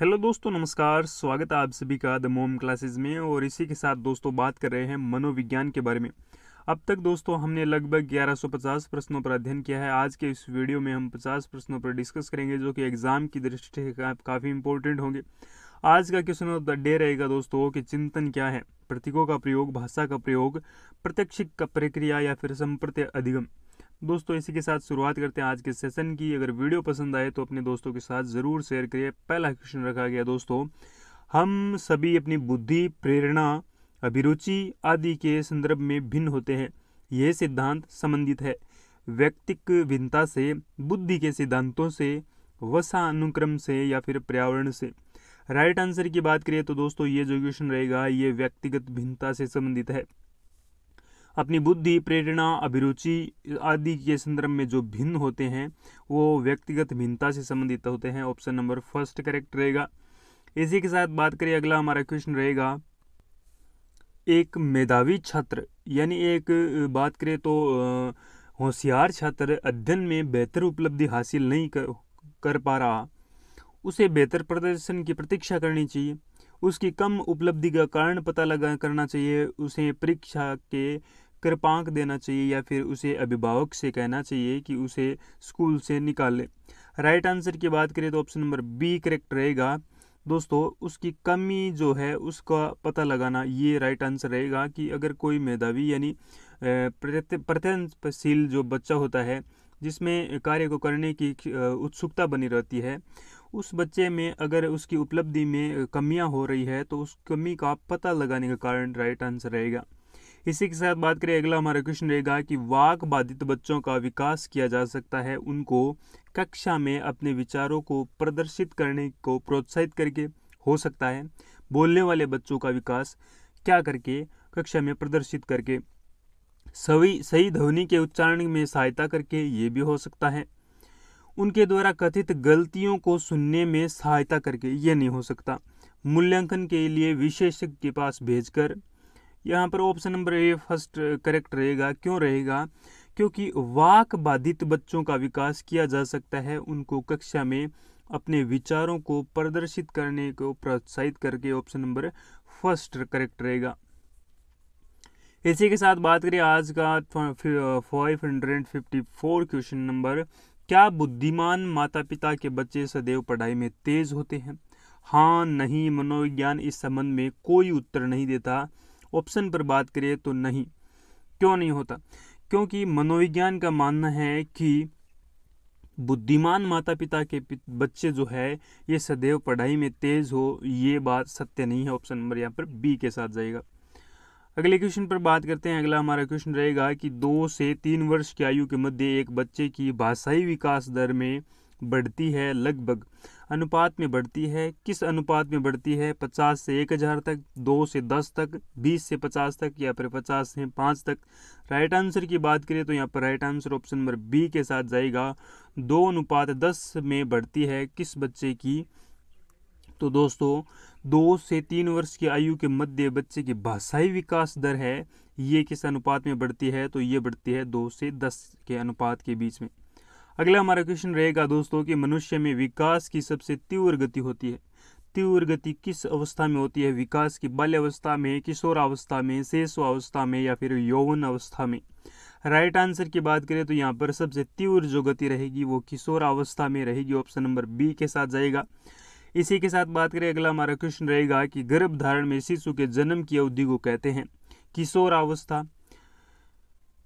Hello दोस्तों, नमस्कार। स्वागत है आप सभी का द मोम क्लासेस में। और इसी के साथ दोस्तों बात कर रहे हैं मनोविज्ञान के बारे में। अब तक दोस्तों हमने लगभग 1150 प्रश्नों पर अध्ययन किया है। आज के इस वीडियो में हम 50 प्रश्नों पर डिस्कस करेंगे जो कि एग्जाम की दृष्टि से काफ़ी इंपॉर्टेंट होंगे। आज का क्वेश्चन ऑफ द डे रहेगा दोस्तों कि चिंतन क्या है, प्रतीकों का प्रयोग, भाषा का प्रयोग, प्रत्यक्ष का प्रक्रिया या फिर संप्रत्य अधिगम। दोस्तों इसी के साथ शुरुआत करते हैं आज के सेशन की। अगर वीडियो पसंद आए तो अपने दोस्तों के साथ ज़रूर शेयर करिए। पहला क्वेश्चन रखा गया दोस्तों, हम सभी अपनी बुद्धि, प्रेरणा, अभिरुचि आदि के संदर्भ में भिन्न होते हैं। यह सिद्धांत संबंधित है व्यक्तिक भिन्नता से, बुद्धि के सिद्धांतों से, वंशानुक्रम से या फिर पर्यावरण से। राइट आंसर की बात करिए तो दोस्तों ये जो क्वेश्चन रहेगा ये व्यक्तिगत भिन्नता से संबंधित है। अपनी बुद्धि, प्रेरणा, अभिरुचि आदि के संदर्भ में जो भिन्न होते हैं वो व्यक्तिगत भिन्नता से संबंधित होते हैं। ऑप्शन नंबर फर्स्ट करेक्ट रहेगा। इसी के साथ बात करें, अगला हमारा क्वेश्चन रहेगा, एक मेधावी छात्र यानी एक बात करें तो होशियार छात्र अध्ययन में बेहतर उपलब्धि हासिल नहीं कर पा रहा, उसे बेहतर प्रदर्शन की प्रतीक्षा करनी चाहिए। उसकी कम उपलब्धि का कारण पता करना चाहिए। उसे परीक्षा के कृपांक देना चाहिए या फिर उसे अभिभावक से कहना चाहिए कि उसे स्कूल से निकाल ले। राइट आंसर की बात करें तो ऑप्शन नंबर बी करेक्ट रहेगा। दोस्तों उसकी कमी जो है उसका पता लगाना, ये राइट आंसर रहेगा कि अगर कोई मेधावी यानी प्रयत्नशील जो बच्चा होता है जिसमें कार्य को करने की उत्सुकता बनी रहती है, उस बच्चे में अगर उसकी उपलब्धि में कमियां हो रही है तो उस कमी का पता लगाने का कारण राइट आंसर रहेगा। इसी के साथ बात करें, अगला हमारा क्वेश्चन रहेगा कि वाक बाधित बच्चों का विकास किया जा सकता है उनको कक्षा में अपने विचारों को प्रदर्शित करने को प्रोत्साहित करके हो सकता है। बोलने वाले बच्चों का विकास क्या करके, कक्षा में प्रदर्शित करके, सही ध्वनि के उच्चारण में सहायता करके, ये भी हो सकता है। उनके द्वारा कथित गलतियों को सुनने में सहायता करके, ये नहीं हो सकता। मूल्यांकन के लिए विशेषज्ञ के पास भेजकर। यहाँ पर option number A first correct रहेगा। क्यों रहेगा? क्योंकि वाक बाधित बच्चों का विकास किया जा सकता है उनको कक्षा में अपने विचारों को प्रदर्शित करने को प्रोत्साहित करके। ऑप्शन नंबर फर्स्ट करेक्ट रहेगा। इसी के साथ बात करें आज का 554 क्वेश्चन नंबर, क्या बुद्धिमान माता पिता के बच्चे सदैव पढ़ाई में तेज होते हैं? हाँ, नहीं। मनोविज्ञान इस संबंध में कोई उत्तर नहीं देता। ऑप्शन पर बात करें तो नहीं। क्यों नहीं होता? क्योंकि मनोविज्ञान का मानना है कि बुद्धिमान माता पिता के बच्चे जो है ये सदैव पढ़ाई में तेज हो, ये बात सत्य नहीं है। ऑप्शन नंबर यहाँ पर बी के साथ जाएगा। अगले क्वेश्चन पर बात करते हैं। अगला हमारा क्वेश्चन रहेगा कि 2 से 3 वर्ष की आयु के मध्य एक बच्चे की भाषाई विकास दर में बढ़ती है, लगभग अनुपात में बढ़ती है। किस अनुपात में बढ़ती है? 50 से 1000 तक, 2 से 10 तक, 20 से 50 तक या फिर 50 से 5 तक। राइट आंसर की बात करें तो यहाँ पर right answer option number B के साथ जाएगा। 2:10 में बढ़ती है किस बच्चे की? तो दोस्तों 2 से 3 वर्ष की आयु के मध्य बच्चे की भाषाई विकास दर है, ये किस अनुपात में बढ़ती है? तो ये बढ़ती है 2 से 10 के अनुपात के बीच में। अगला हमारा क्वेश्चन रहेगा दोस्तों कि मनुष्य में विकास की सबसे तीव्र गति होती है। तीव्र गति किस अवस्था में होती है विकास की? बाल्यावस्था में, किशोरावस्था में, शैशवावस्था में या फिर यौवन अवस्था में? राइट आंसर की बात करें तो यहाँ पर सबसे तीव्र जो गति रहेगी वो किशोरावस्था में रहेगी। ऑप्शन नंबर बी के साथ जाएगा। इसी के साथ बात करें, अगला हमारा क्वेश्चन रहेगा कि गर्भधारण में शिशु के जन्म की अवधि को कहते हैं किशोरावस्था,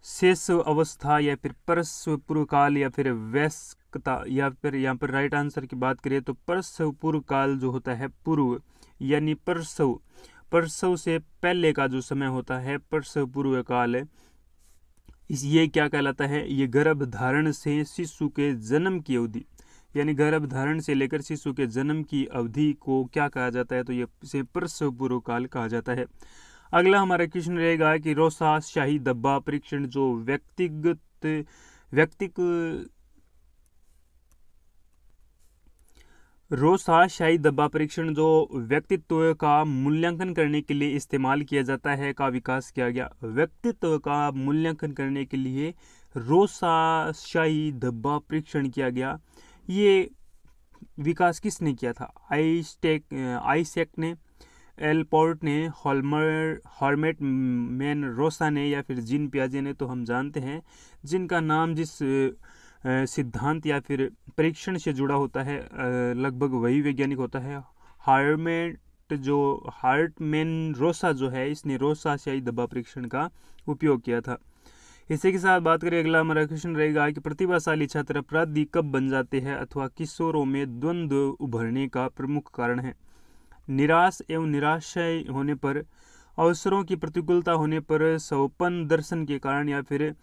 शेष अवस्था या फिर प्रसव पूर्व काल या फिर वयस्कता। या फिर यहाँ पर राइट आंसर की बात करें तो प्रसव पूर्व काल जो होता है, पूर्व यानी प्रसव से पहले का जो समय होता है प्रसव पूर्व काल, ये क्या कहलाता है? ये गर्भधारण से शिशु के जन्म की अवधि, यानी गर्भधारण से लेकर शिशु के जन्म की अवधि को क्या कहा जाता है? तो ये इसे प्रसव पूर्व काल कहा जाता है। अगला हमारा क्वेश्चन रहेगा कि रोसा शाही धब्बा परीक्षण जो व्यक्तित्व का मूल्यांकन करने के लिए इस्तेमाल किया जाता है का विकास किया गया। व्यक्तित्व का मूल्यांकन करने के लिए रोसा शाही धब्बा परीक्षण किया गया। ये विकास किसने किया था? आइसेक ने, एलपोर्ट ने, हॉर्मेट मेनरोसा ने, या फिर जीन पियाजे ने? तो हम जानते हैं जिनका नाम जिस सिद्धांत या फिर परीक्षण से जुड़ा होता है लगभग वही वैज्ञानिक होता है। हार्टमेनरोसा जो है, इसने रोसाशाही दबाव परीक्षण का उपयोग किया था। इसी के साथ बात करें, अगला हमारा क्वेश्चन रहेगा कि प्रतिभाशाली छात्र अपराधी कब बन जाते हैं अथवा किशोरों में द्वंद्व उभरने का प्रमुख कारण है? निराश एवं निराशय होने पर, अवसरों की प्रतिकूलता होने पर, स्वपन दर्शन के कारण, या फिर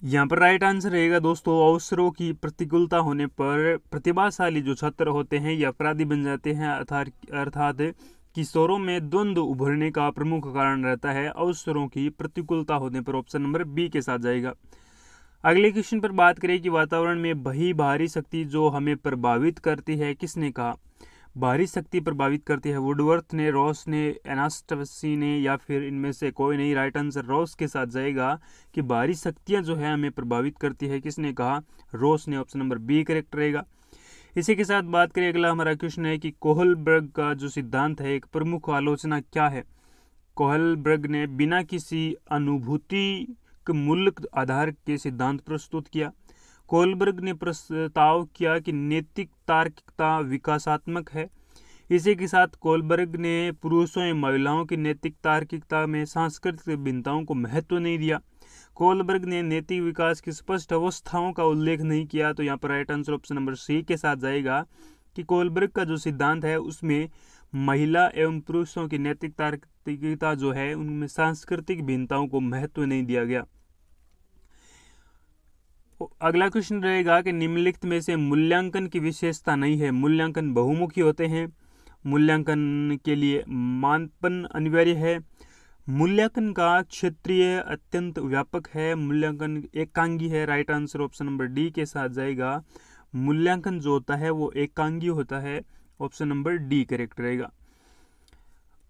यहाँ पर राइट आंसर रहेगा दोस्तों अवसरों की प्रतिकूलता होने पर प्रतिभाशाली जो छात्र होते हैं ये अपराधी बन जाते हैं, अर्थात किशोरों में द्वंद्व उभरने का प्रमुख कारण रहता है अवसरों की प्रतिकूलता होने पर। ऑप्शन नंबर बी के साथ जाएगा। अगले क्वेश्चन पर बात करें कि वातावरण में वही बाहरी शक्ति जो हमें प्रभावित करती है, किसने कहा? बाहरी शक्ति प्रभावित करती है, वुडवर्थ ने, रॉस ने, एनास्टसी ने, या फिर इनमें से कोई नहीं? राइट आंसर रॉस के साथ जाएगा कि बाहरी शक्तियां जो है हमें प्रभावित करती है, किसने कहा? रॉस ने। ऑप्शन नंबर बी करेक्ट रहेगा। इसी के साथ बात करें, अगला हमारा क्वेश्चन है कि कोहलबर्ग का जो सिद्धांत है एक प्रमुख आलोचना क्या है? कोहलबर्ग ने बिना किसी अनुभूति मूल्य आधार के सिद्धांत प्रस्तुत किया। कोहलबर्ग ने प्रस्ताव किया कि नैतिक तार्किकता विकासात्मक है। इसी के साथ कोहलबर्ग ने पुरुषों एवं महिलाओं की नैतिक तार्किकता में सांस्कृतिक भिन्नताओं को महत्व नहीं दिया। कोहलबर्ग ने नैतिक विकास की स्पष्ट अवस्थाओं का उल्लेख नहीं किया। तो यहाँ पर right answer option number C के साथ जाएगा कि कोहलबर्ग का जो सिद्धांत है उसमें महिला एवं पुरुषों की नैतिक तार्किकता जो है उनमें सांस्कृतिक भिन्नताओं को महत्व नहीं दिया गया। अगला क्वेश्चन रहेगा कि निम्नलिखित में से मूल्यांकन की विशेषता नहीं है। मूल्यांकन बहुमुखी होते हैं, मूल्यांकन के लिए मानपन अनिवार्य है, मूल्यांकन का क्षेत्रीय अत्यंत व्यापक है, मूल्यांकन एकांगी है। Right answer option number D के साथ जाएगा। मूल्यांकन जो होता है वो एकांगी होता है। ऑप्शन नंबर डी करेक्ट रहेगा।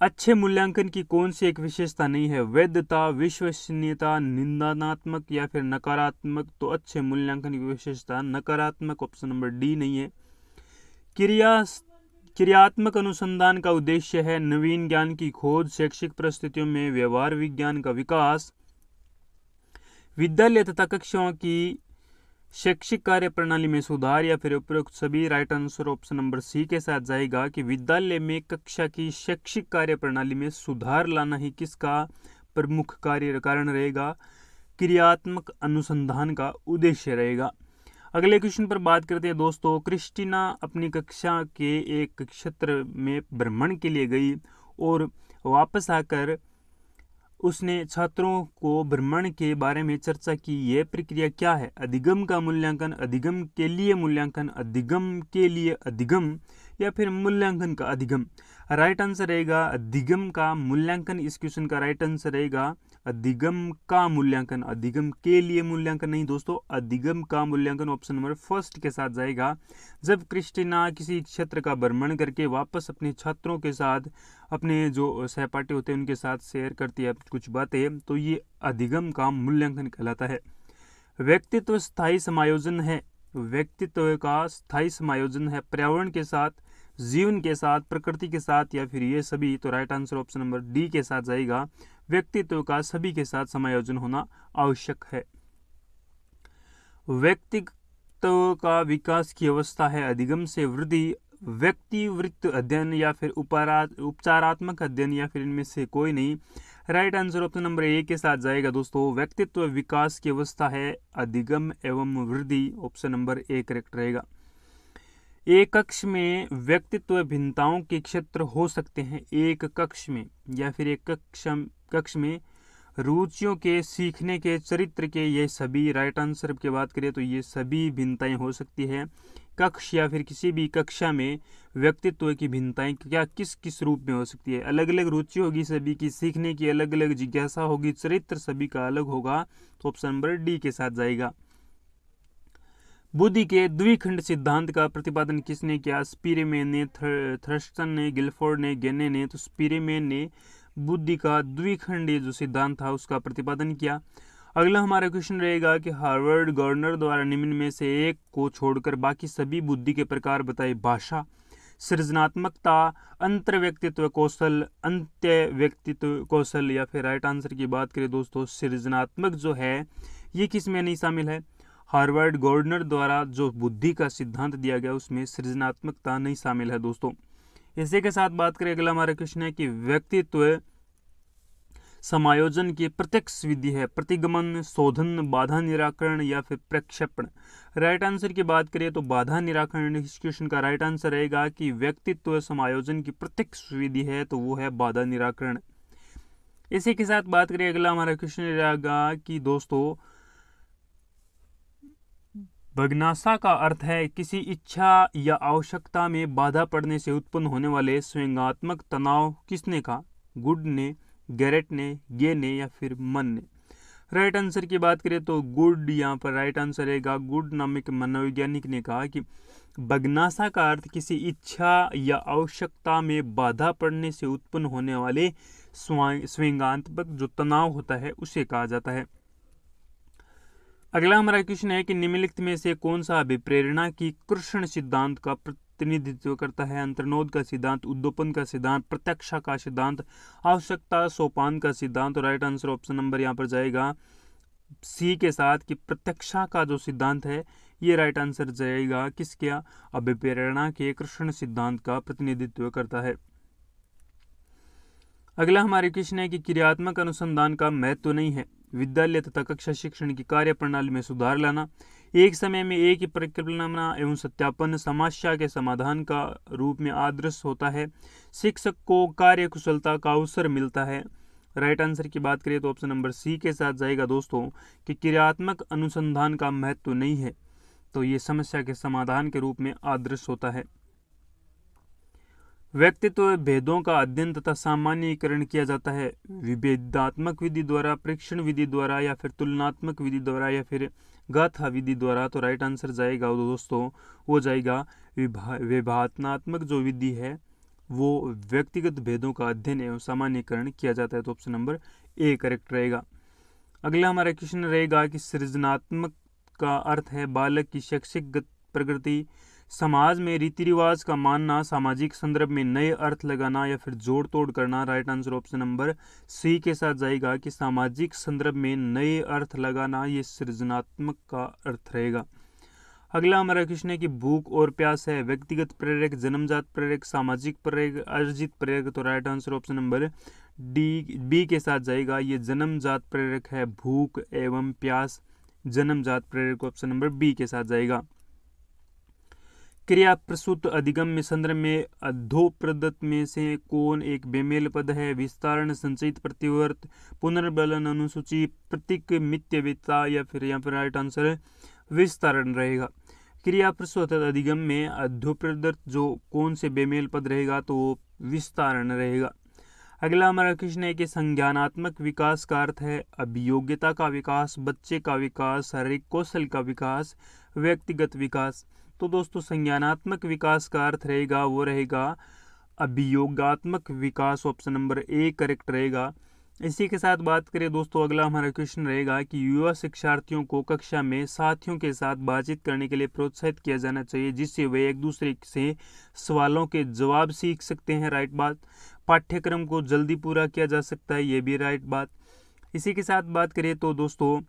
अच्छे मूल्यांकन की कौन सी एक विशेषता नहीं है? वैधता, विश्वसनीयता, निंदात्मक, या फिर नकारात्मक? तो अच्छे मूल्यांकन की विशेषता नकारात्मक। ऑप्शन नंबर डी नहीं है। क्रियात्मक अनुसंधान का उद्देश्य है नवीन ज्ञान की खोज, शैक्षिक परिस्थितियों में व्यवहार विज्ञान का विकास, विद्यालय तथा कक्षाओं की शैक्षिक कार्य प्रणाली में सुधार, या फिर उपरोक्त सभी? Right answer option number C के साथ जाएगा कि विद्यालय में कक्षा की शैक्षिक कार्य प्रणाली में सुधार लाना ही किसका प्रमुख कारण रहेगा? क्रियात्मक अनुसंधान का उद्देश्य रहेगा। अगले क्वेश्चन पर बात करते हैं दोस्तों। क्रिस्टीना अपनी कक्षा के एक क्षेत्र में भ्रमण के लिए गई और वापस आकर उसने छात्रों को भ्रमण के बारे में चर्चा की। यह प्रक्रिया क्या है? अधिगम का मूल्यांकन, अधिगम के लिए मूल्यांकन, अधिगम के लिए अधिगम, या फिर मूल्यांकन का अधिगम? राइट आंसर रहेगा अधिगम का मूल्यांकन। इस क्वेश्चन का राइट आंसर रहेगा अधिगम का मूल्यांकन, अधिगम के लिए मूल्यांकन नहीं दोस्तों, अधिगम का मूल्यांकन। ऑप्शन नंबर फर्स्ट के साथ जाएगा। जब क्रिस्टीना किसी क्षेत्र का भ्रमण करके वापस अपने छात्रों के साथ, अपने जो सहपाठी होते हैं उनके साथ शेयर करती है कुछ बातें, तो ये अधिगम का मूल्यांकन कहलाता है। व्यक्तित्व स्थायी समायोजन है, व्यक्तित्व का स्थायी समायोजन है पर्यावरण के साथ, जीवन के साथ, प्रकृति के साथ, या फिर ये सभी? तो right answer option number D के साथ जाएगा। व्यक्तित्व का सभी के साथ समायोजन होना आवश्यक है। व्यक्तित्व का विकास की अवस्था है अधिगम से वृद्धि, व्यक्तिवृत्त अध्ययन, या फिर उपचारात्मक अध्ययन, या फिर इनमें से कोई नहीं? Right answer option number A के साथ जाएगा दोस्तों। व्यक्तित्व विकास की अवस्था है अधिगम एवं वृद्धि। ऑप्शन नंबर ए करेक्ट रहेगा। एक कक्ष में व्यक्तित्व भिन्नताओं के क्षेत्र हो सकते हैं। एक कक्ष में, या फिर एक कक्ष में रुचियों के, सीखने के, चरित्र के, ये सभी? राइट आंसर की बात करें तो ये सभी भिन्नताएं हो सकती है। कक्ष या फिर किसी भी कक्षा में व्यक्तित्व की भिन्नताएं क्या किस किस रूप में हो सकती है? अलग अलग रुचि होगी सभी की, सीखने की अलग अलग जिज्ञासा होगी, चरित्र सभी का अलग होगा। तो ऑप्शन नंबर डी के साथ जाएगा। बुद्धि के द्विखंड सिद्धांत का प्रतिपादन किसने किया? स्पिरेमैन ने, थर्स्टन ने, गिलफोर्ड ने, गेने ने? तो स्पिरेमैन ने बुद्धि का द्विखंडीय जो सिद्धांत था उसका प्रतिपादन किया। अगला हमारा क्वेश्चन रहेगा कि हार्वर्ड गवर्नर द्वारा निम्न में से एक को छोड़कर बाकी सभी बुद्धि के प्रकार बताए। भाषा, सृजनात्मकता, अंतर व्यक्तित्व कौशल, अंत्य व्यक्तित्व कौशल, या फिर राइट आंसर की बात करें दोस्तों, सृजनात्मक जो है ये किस में नहीं शामिल है। हार्वर्ड गवर्नर द्वारा जो बुद्धि का सिद्धांत दिया गया उसमें सृजनात्मकता नहीं शामिल है दोस्तों। इसी के साथ बात करें, अगला हमारा क्वेश्चन है कि व्यक्तित्व समायोजन की प्रत्यक्ष विधि है प्रतिगमन, शोधन, बाधा निराकरण या फिर प्रक्षेपण। राइट आंसर की बात करें तो बाधा निराकरण इस क्वेश्चन का राइट आंसर रहेगा कि व्यक्तित्व समायोजन की प्रत्यक्ष विधि है तो वो है बाधा निराकरण। इसी के साथ बात करें, अगला हमारा क्वेश्चन रहेगा कि दोस्तों बगनासा का अर्थ है किसी इच्छा या आवश्यकता में बाधा पड़ने से उत्पन्न होने वाले स्वयंगात्मक तनाव। किसने कहा? गुड ने, गैरेट ने, गे ने या फिर मन ने। राइट आंसर की बात करें तो गुड यहाँ पर राइट आंसर रहेगा। गुड नामक मनोवैज्ञानिक ने कहा कि बगनासा का अर्थ किसी इच्छा या आवश्यकता में बाधा पड़ने से उत्पन्न होने वाले स्वयंगात्मक जो तनाव होता है उसे कहा जाता है। अगला हमारा क्वेश्चन है कि निम्नलिखित में से कौन सा अभिप्रेरणा की कृष्ण सिद्धांत का प्रतिनिधित्व करता है। अंतर्नोद का सिद्धांत, उद्दोपन का सिद्धांत, प्रत्यक्षा का सिद्धांत, आवश्यकता सोपान का सिद्धांत। और राइट आंसर ऑप्शन नंबर यहाँ पर जाएगा सी के साथ कि प्रत्यक्षा का जो सिद्धांत है ये राइट आंसर जाएगा किसके? अभिप्रेरणा के कृष्ण सिद्धांत का प्रतिनिधित्व करता है। अगला हमारे क्वेश्चन है कि क्रियात्मक अनुसंधान का महत्व नहीं है। विद्यालय तथा कक्षा शिक्षण की कार्य प्रणाली में सुधार लाना, एक समय में एक ही परिकल्पना एवं सत्यापन समस्या के समाधान का रूप में आदर्श होता है, शिक्षक को कार्य कुशलता का अवसर मिलता है। राइट आंसर की बात करें तो ऑप्शन नंबर सी के साथ जाएगा दोस्तों कि क्रियात्मक अनुसंधान का महत्व नहीं है तो ये समस्या के समाधान के रूप में आदर्श होता है। व्यक्तित्व भेदों का अध्ययन तथा सामान्यीकरण किया जाता है विभेदात्मक विधि द्वारा, परीक्षण विधि द्वारा या फिर तुलनात्मक विधि द्वारा या फिर गाथा विधि द्वारा। तो राइट आंसर जाएगा दोस्तों वो जाएगा विभाजनात्मक जो विधि है वो व्यक्तिगत भेदों का अध्ययन एवं सामान्यीकरण किया जाता है तो ऑप्शन नंबर ए करेक्ट रहेगा। अगला हमारा क्वेश्चन रहेगा कि सृजनात्मक का अर्थ है बालक की शैक्षिक प्रगति, समाज में रीति रिवाज का मानना, सामाजिक संदर्भ में नए अर्थ लगाना या फिर जोड़ तोड़ करना। Right answer option number C के साथ जाएगा कि सामाजिक संदर्भ में नए अर्थ लगाना ये सृजनात्मक का अर्थ रहेगा। अगला हमारा क्वेश्चन है कि भूख और प्यास है व्यक्तिगत प्रेरक, जन्मजात प्रेरक, सामाजिक प्रेरक, अर्जित प्रेरक। तो right answer option number D B के साथ जाएगा, ये जन्मजात प्रेरक है। भूख एवं प्यास जन्मजात प्रेरक ऑप्शन नंबर बी के साथ जाएगा। क्रिया प्रसूत अधिगम में संदर्भ में अधोप्रदत्त में से कौन एक बेमेल पद है? विस्तारण, संचयित प्रतिवर्त, पुनर्बलन, अनुसूची, प्रतीक, मित्यविता या फिर यहाँ पर राइट आंसर विस्तारण रहेगा। क्रिया प्रसूत अधिगम में अधोप्रदत्त जो कौन से बेमेल पद रहेगा तो विस्तारण रहेगा। अगला हमारा क्वेश्चन है कि संज्ञानात्मक विकास का अर्थ है अभियोग्यता का विकास, बच्चे का विकास, शारीरिक कौशल का विकास, व्यक्तिगत विकास। तो दोस्तों संज्ञानात्मक विकास का अर्थ रहेगा वो रहेगा अभियोगात्मक विकास, ऑप्शन नंबर ए करेक्ट रहेगा। इसी के साथ बात करें दोस्तों, अगला हमारा क्वेश्चन रहेगा कि युवा शिक्षार्थियों को कक्षा में साथियों के साथ बातचीत करने के लिए प्रोत्साहित किया जाना चाहिए जिससे वे एक दूसरे से सवालों के जवाब सीख सकते हैं। राइट बात। पाठ्यक्रम को जल्दी पूरा किया जा सकता है, ये भी राइट बात। इसी के साथ बात करें तो दोस्तों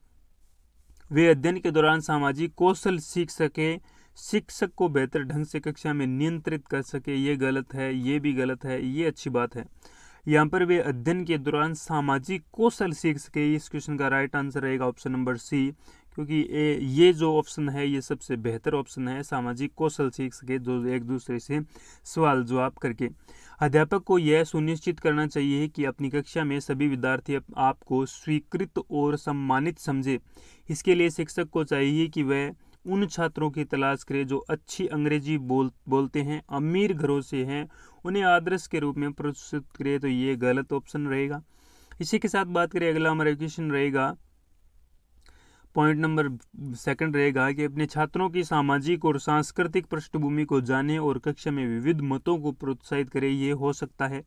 वे अध्ययन के दौरान सामाजिक कौशल सीख सके, शिक्षक को बेहतर ढंग से कक्षा में नियंत्रित कर सके, ये गलत है, ये भी गलत है, ये अच्छी बात है। यहाँ पर वे अध्ययन के दौरान सामाजिक कौशल सीख सके, इस क्वेश्चन का राइट आंसर रहेगा ऑप्शन नंबर सी, क्योंकि ये जो ऑप्शन है ये सबसे बेहतर ऑप्शन है, सामाजिक कौशल सीख सके जो एक दूसरे से सवाल जवाब करके। अध्यापक को यह सुनिश्चित करना चाहिए कि अपनी कक्षा में सभी विद्यार्थी आपको स्वीकृत और सम्मानित समझे। इसके लिए शिक्षक को चाहिए कि वह उन छात्रों की तलाश करें जो अच्छी अंग्रेजी बोलते हैं, अमीर घरों से हैं, उन्हें आदर्श के रूप में प्रस्तुत करें। तो ये गलत ऑप्शन रहेगा। इसी के साथ बात करें, अगला हमारा क्वेश्चन रहेगा पॉइंट नंबर सेकंड रहेगा कि अपने छात्रों की सामाजिक और सांस्कृतिक पृष्ठभूमि को जाने और कक्षा में विविध मतों को प्रोत्साहित करें। ये हो सकता है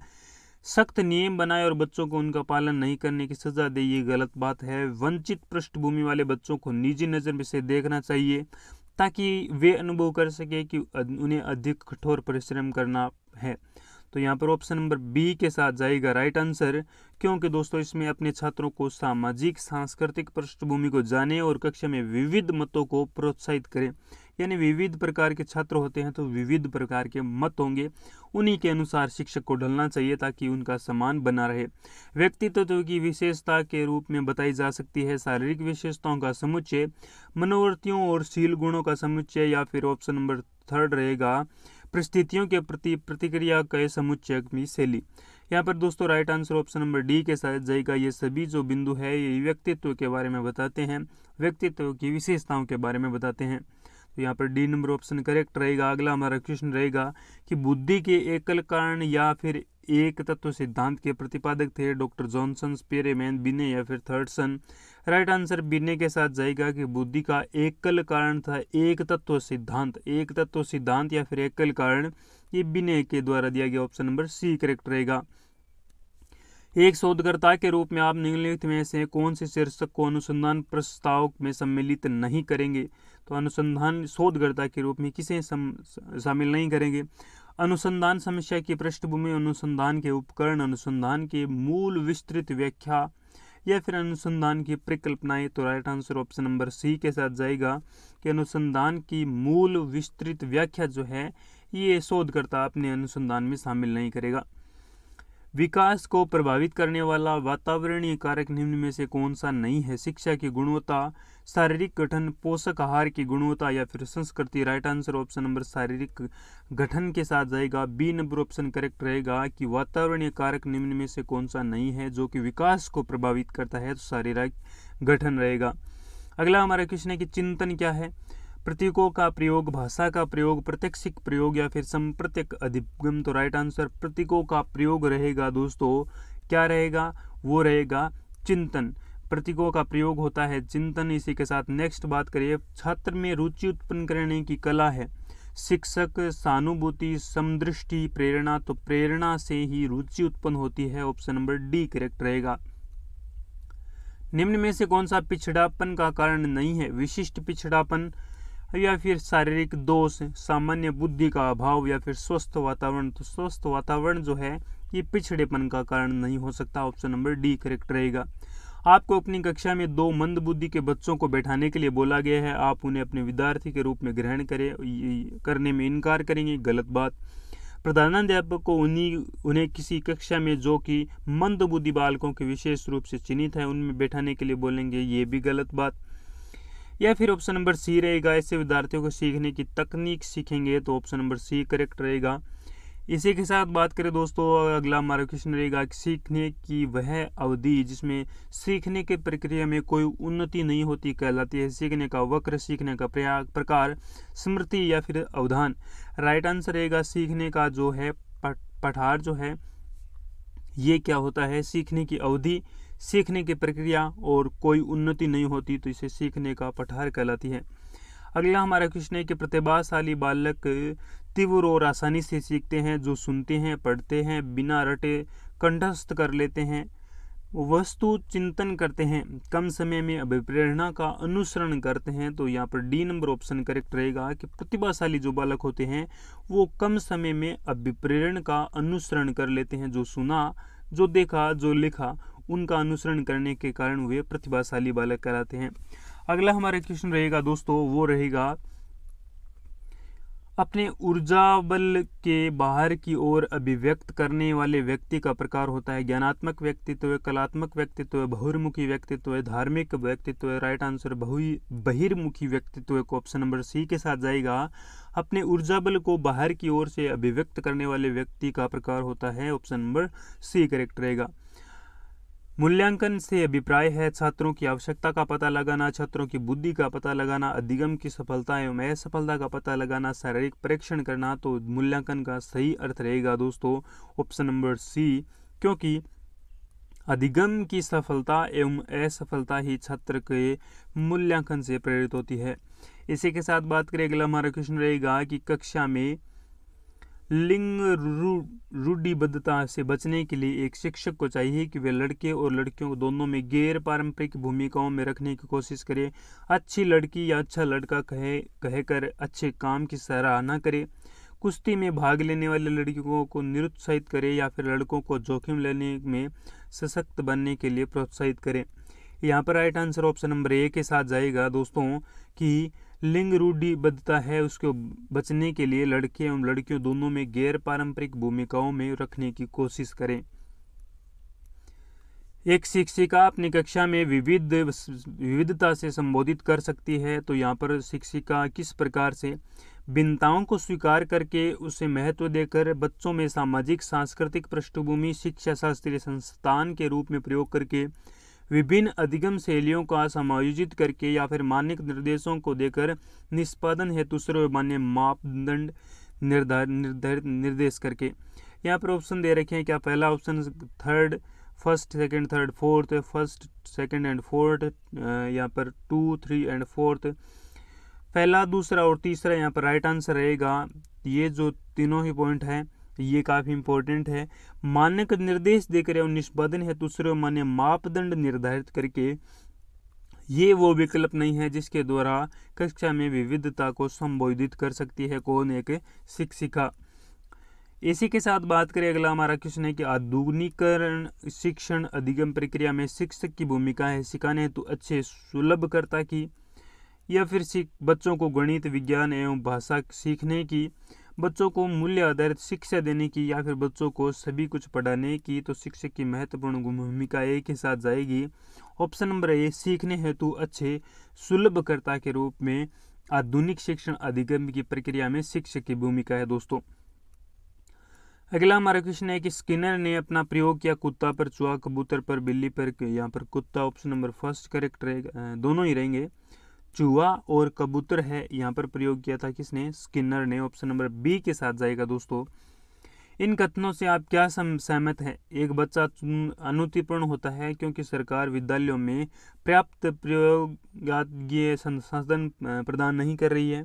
सख्त नियम बनाए और बच्चों को उनका पालन नहीं करने की सजा दे, ये गलत बात है। वंचित पृष्ठभूमि वाले बच्चों को निजी नज़र से देखना चाहिए ताकि वे अनुभव कर सके कि उन्हें अधिक कठोर परिश्रम करना है। तो यहाँ पर ऑप्शन नंबर बी के साथ जाएगा राइट आंसर, क्योंकि दोस्तों इसमें अपने छात्रों को सामाजिक सांस्कृतिक पृष्ठभूमि को जाने और कक्षा में विविध मतों को प्रोत्साहित करें। यानी विविध प्रकार के छात्र होते हैं तो विविध प्रकार के मत होंगे, उन्हीं के अनुसार शिक्षक को ढलना चाहिए ताकि उनका सम्मान बना रहे। व्यक्तित्व की विशेषता के रूप में बताई जा सकती है शारीरिक विशेषताओं का समुच्चय, मनोवृत्तियों और शील गुणों का समुच्चय, या फिर ऑप्शन नंबर थर्ड रहेगा परिस्थितियों के प्रति प्रतिक्रिया के समुच्चय की शैली। यहाँ पर दोस्तों right answer option number D के साथ जाएगा। ये सभी जो बिंदु है ये व्यक्तित्व के बारे में बताते हैं, व्यक्तित्व की विशेषताओं के बारे में बताते हैं। तो यहाँ पर डी नंबर ऑप्शन करेक्ट रहेगा। अगला हमारा क्वेश्चन रहेगा कि बुद्धि के एकल कारण या फिर एक तत्व सिद्धांत के प्रतिपादक थे डॉक्टर जॉनसन, स्पियरमैन, बिने या फिर थॉमसन। राइट आंसर बिने के साथ जाएगा कि बुद्धि का एकल कारण था एक तत्व सिद्धांत। एक तत्व सिद्धांत या फिर एकल कारण ये बिने के द्वारा दिया गया, ऑप्शन नंबर सी करेक्ट रहेगा। एक शोधकर्ता के रूप में आप निम्नलिखित में से कौन से शीर्षक को अनुसंधान प्रस्ताव में सम्मिलित नहीं करेंगे? तो अनुसंधान शोधकर्ता के रूप में किसे शामिल नहीं करेंगे? अनुसंधान समस्या की पृष्ठभूमि, अनुसंधान के उपकरण, अनुसंधान के मूल विस्तृत व्याख्या या फिर अनुसंधान की परिकल्पनाएं। तो right answer option number C के साथ जाएगा कि अनुसंधान की मूल विस्तृत व्याख्या जो है ये शोधकर्ता अपने अनुसंधान में शामिल नहीं करेगा। विकास को प्रभावित करने वाला वातावरणीय कारक निम्न में से कौन सा नहीं है? शिक्षा की गुणवत्ता, शारीरिक गठन, पोषक आहार की गुणवत्ता या फिर संस्कृति। राइट आंसर ऑप्शन नंबर शारीरिक गठन के साथ जाएगा। बी नंबर ऑप्शन करेक्ट रहेगा कि वातावरणीय कारक निम्न में से कौन सा नहीं है जो कि विकास को प्रभावित करता है, तो शारीरिक गठन रहेगा। अगला हमारा क्वेश्चन है कि चिंतन क्या है? प्रतीकों का प्रयोग, भाषा का प्रयोग, प्रत्यक्षिक प्रयोग या फिर संप्रत्यक अधिगम। तो राइट आंसर प्रतीकों का प्रयोग रहेगा दोस्तों। क्या रहेगा? वो रहेगा चिंतन। प्रतीकों का प्रयोग होता है चिंतन। इसी के साथ नेक्स्ट बात करिए, छात्र में रुचि उत्पन्न करने की कला है। शिक्षक, सहानुभूति, समदृष्टि, प्रेरणा। तो प्रेरणा से ही रुचि उत्पन्न होती है, ऑप्शन नंबर डी करेक्ट रहेगा। निम्न में से कौन सा पिछड़ापन का कारण नहीं है? विशिष्ट पिछड़ापन या फिर शारीरिक दोष, सामान्य बुद्धि का अभाव या फिर स्वस्थ वातावरण। तो स्वस्थ वातावरण जो है ये पिछड़ेपन का कारण नहीं हो सकता, ऑप्शन नंबर डी करेक्ट रहेगा। आपको अपनी कक्षा में 2 मंद बुद्धि के बच्चों को बैठाने के लिए बोला गया है, आप उन्हें अपने विद्यार्थी के रूप में ग्रहण करने में इनकार करेंगे, गलत बात। प्रधानाध्यापक को उन्हें किसी कक्षा में जो कि मंद बुद्धि बालकों के विशेष रूप से चिन्हित है उनमें बैठाने के लिए बोलेंगे, ये भी गलत बात। या फिर ऑप्शन नंबर सी रहेगा, ऐसे विद्यार्थियों को सीखने की तकनीक सीखेंगे, तो ऑप्शन नंबर सी करेक्ट रहेगा। इसी के साथ बात करें दोस्तों, अगला हमारा क्वेश्चन रहेगा कि सीखने की वह अवधि जिसमें सीखने की प्रक्रिया में कोई उन्नति नहीं होती कहलाती है। सीखने का वक्र, सीखने का प्रकार, स्मृति या फिर अवधान। राइट आंसर रहेगा सीखने का जो है पठार जो है ये क्या होता है? सीखने की अवधि, सीखने की प्रक्रिया और कोई उन्नति नहीं होती तो इसे सीखने का पठार कहलाती है। अगला हमारा क्वेश्चन है कि प्रतिभाशाली बालक तीव्र और आसानी से सीखते हैं, जो सुनते हैं, पढ़ते हैं, बिना रटे कंठस्थ कर लेते हैं, वस्तु चिंतन करते हैं, कम समय में अभिप्रेरणा का अनुसरण करते हैं। तो यहाँ पर डी नंबर ऑप्शन करेक्ट रहेगा कि प्रतिभाशाली जो बालक होते हैं वो कम समय में अभिप्रेरण का अनुसरण कर लेते हैं। जो सुना, जो देखा, जो लिखा उनका अनुसरण करने के कारण वे प्रतिभाशाली बालक कहलाते हैं। अगला हमारा क्वेश्चन रहेगा दोस्तों, वो रहेगा अपने ऊर्जा बल के बाहर की ओर अभिव्यक्त करने वाले व्यक्ति का प्रकार होता है ज्ञानात्मक व्यक्तित्व, कलात्मक व्यक्तित्व, बहुर्मुखी व्यक्तित्व, धार्मिक व्यक्तित्व। राइट आंसर बहिर्मुखी व्यक्तित्व को ऑप्शन नंबर सी के साथ जाएगा। अपने ऊर्जा बल को बाहर की ओर से अभिव्यक्त करने वाले व्यक्ति का प्रकार होता है, ऑप्शन नंबर सी करेक्ट रहेगा। मूल्यांकन से अभिप्राय है छात्रों की आवश्यकता का पता लगाना, छात्रों की बुद्धि का पता लगाना, अधिगम की सफलता एवं असफलता का पता लगाना, शारीरिक परीक्षण करना। तो मूल्यांकन का सही अर्थ रहेगा दोस्तों ऑप्शन नंबर सी, क्योंकि अधिगम की सफलता एवं असफलता ही छात्र के मूल्यांकन से प्रेरित होती है। इसी के साथ बात करें, अगला हमारा क्वेश्चन रहेगा कि कक्षा में लिंग रूढ़िबद्धता से बचने के लिए एक शिक्षक को चाहिए कि वे लड़के और लड़कियों को दोनों में गैर पारंपरिक भूमिकाओं में रखने की कोशिश करे। अच्छी लड़की या अच्छा लड़का कहकर अच्छे काम की सराहना करे। कुश्ती में भाग लेने वाले लड़कियों को निरुत्साहित करे या फिर लड़कों को जोखिम लेने में सशक्त बनने के लिए प्रोत्साहित करे। यहाँ पर right answer option number A के साथ जाएगा दोस्तों कि लिंग रूढ़िबद्धता है उसको बचने के लिए लड़के एवं लड़कियों दोनों में गैर पारंपरिक भूमिकाओं में रखने की कोशिश करें। एक शिक्षिका अपनी कक्षा में विविधता से संबोधित कर सकती है। तो यहाँ पर शिक्षिका किस प्रकार से भिन्नताओं को स्वीकार करके उसे महत्व देकर बच्चों में सामाजिक सांस्कृतिक पृष्ठभूमि शिक्षा शास्त्रीय संस्थान के रूप में प्रयोग करके विभिन्न अधिगम शैलियों का समायोजित करके या फिर मानक निर्देशों को देकर निष्पादन हेतु सर्वमान्य मापदंड निर्देश करके। यहाँ पर ऑप्शन दे रखे हैं क्या? पहला option first second third fourth, first second and fourth, यहाँ पर 2 3 एंड फोर्थ, पहला दूसरा और तीसरा यहाँ पर राइट आंसर रहेगा। ये जो तीनों ही पॉइंट है ये काफी इंपॉर्टेंट है। मानक निर्देश देकर एवं निष्पादन हेतु सर्वमान्य मापदंड निर्धारित करके ये वो विकल्प नहीं है जिसके द्वारा कक्षा में विविधता को संबोधित कर सकती है कौन? एक शिक्षिका। इसी के साथ बात करें अगला हमारा क्वेश्चन है कि आधुनिकीकरण शिक्षण अधिगम प्रक्रिया में शिक्षक की भूमिका है सिखाने हेतु अच्छे सुलभकर्ता की या फिर बच्चों को गणित विज्ञान एवं भाषा सीखने की, बच्चों को मूल्य आधारित शिक्षा देने की या फिर बच्चों को सभी कुछ पढ़ाने की। तो शिक्षक की महत्वपूर्ण भूमिका ए के साथ जाएगी। ऑप्शन नंबर ए सीखने हेतु अच्छे सुलभकर्ता के रूप में आधुनिक शिक्षण अधिगम की प्रक्रिया में शिक्षक की भूमिका है दोस्तों। अगला हमारा क्वेश्चन है कि स्किनर ने अपना प्रयोग किया कुत्ता पर, चूहा, कबूतर पर, बिल्ली पर। यहाँ पर कुत्ता ऑप्शन नंबर फर्स्ट करेक्ट रहेगा, दोनों ही रहेंगे। चूहा और कबूतर है यहाँ पर प्रयोग किया था किसने? स्किनर ने। ऑप्शन नंबर बी के साथ जाएगा दोस्तों। इन कथनों से आप क्या सहमत हैं? एक बच्चा अनुत्तीर्ण होता है क्योंकि सरकार विद्यालयों में पर्याप्त प्रयोगात्मक संसाधन प्रदान नहीं कर रही है,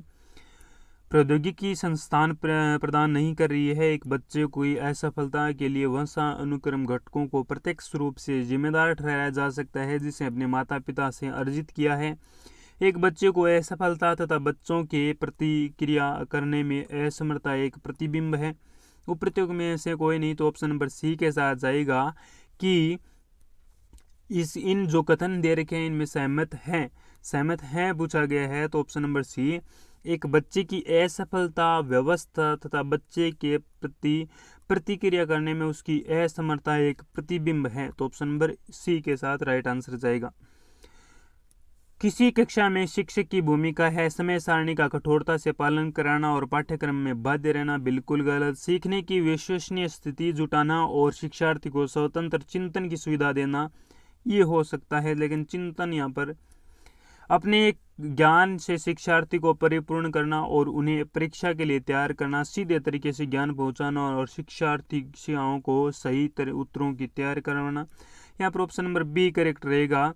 प्रौद्योगिकी संस्थान प्रदान नहीं कर रही है। एक बच्चे को असफलता के लिए वंशानुक्रम घटकों को प्रत्यक्ष रूप से जिम्मेदार ठहराया जा सकता है जिसे अपने माता पिता से अर्जित किया है। एक बच्चे को असफलता तथा बच्चों के प्रतिक्रिया करने में असमर्थता एक प्रतिबिंब है। उपरोक्त में से कोई नहीं। तो ऑप्शन नंबर सी के साथ जाएगा कि इन जो कथन दे रखे हैं इनमें सहमत है पूछा गया है। तो ऑप्शन नंबर सी, एक बच्चे की असफलता व्यवस्था तथा बच्चे के प्रति प्रतिक्रिया करने में उसकी असमर्थता एक प्रतिबिंब है। तो ऑप्शन नंबर सी के साथ राइट आंसर जाएगा। किसी कक्षा में शिक्षक की भूमिका है समय सारणी का कठोरता से पालन कराना और पाठ्यक्रम में बाध्य रहना। बिल्कुल गलत। सीखने की विश्वसनीय स्थिति जुटाना और शिक्षार्थी को स्वतंत्र चिंतन की सुविधा देना ये हो सकता है, लेकिन चिंतन यहाँ पर अपने ज्ञान से शिक्षार्थी को परिपूर्ण करना और उन्हें परीक्षा के लिए तैयार करना, सीधे तरीके से ज्ञान पहुंचाना और शिक्षार्थियों को सही उत्तरों की तैयार करवाना। यहाँ पर ऑप्शन नंबर बी करेक्ट रहेगा।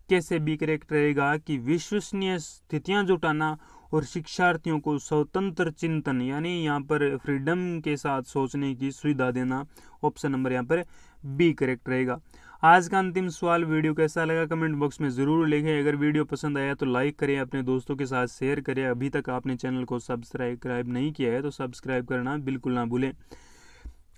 कैसे बी करेक्ट रहेगा कि विश्वसनीय स्थितियां जुटाना और शिक्षार्थियों को स्वतंत्र चिंतन यानी यहाँ पर फ्रीडम के साथ सोचने की सुविधा देना। ऑप्शन नंबर यहाँ पर बी करेक्ट रहेगा। आज का अंतिम सवाल, वीडियो कैसा लगा कमेंट बॉक्स में ज़रूर लिखें। अगर वीडियो पसंद आया तो लाइक करें, अपने दोस्तों के साथ शेयर करें। अभी तक आपने चैनल को सब्सक्राइब नहीं किया है तो सब्सक्राइब करना बिल्कुल ना भूलें।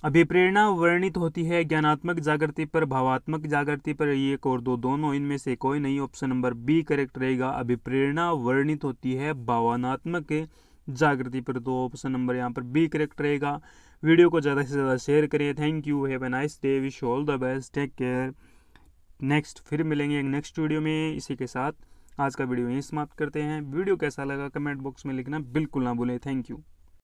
अभिप्रेरणा वर्णित होती है ज्ञानात्मक जागृति पर, भावात्मक जागृति पर, एक और दो दोनों, इनमें से कोई नहीं। ऑप्शन नंबर बी करेक्ट रहेगा। अभिप्रेरणा वर्णित होती है भावनात्मक जागृति पर, तो ऑप्शन नंबर यहाँ पर बी करेक्ट रहेगा। वीडियो को ज़्यादा से ज़्यादा शेयर करें। Thank you, have a nice day, wish all the best, take care. Next फिर मिलेंगे एक नेक्स्ट वीडियो में। इसी के साथ आज का वीडियो यहीं समाप्त करते हैं। वीडियो कैसा लगा कमेंट बॉक्स में लिखना बिल्कुल ना भूलें। Thank you.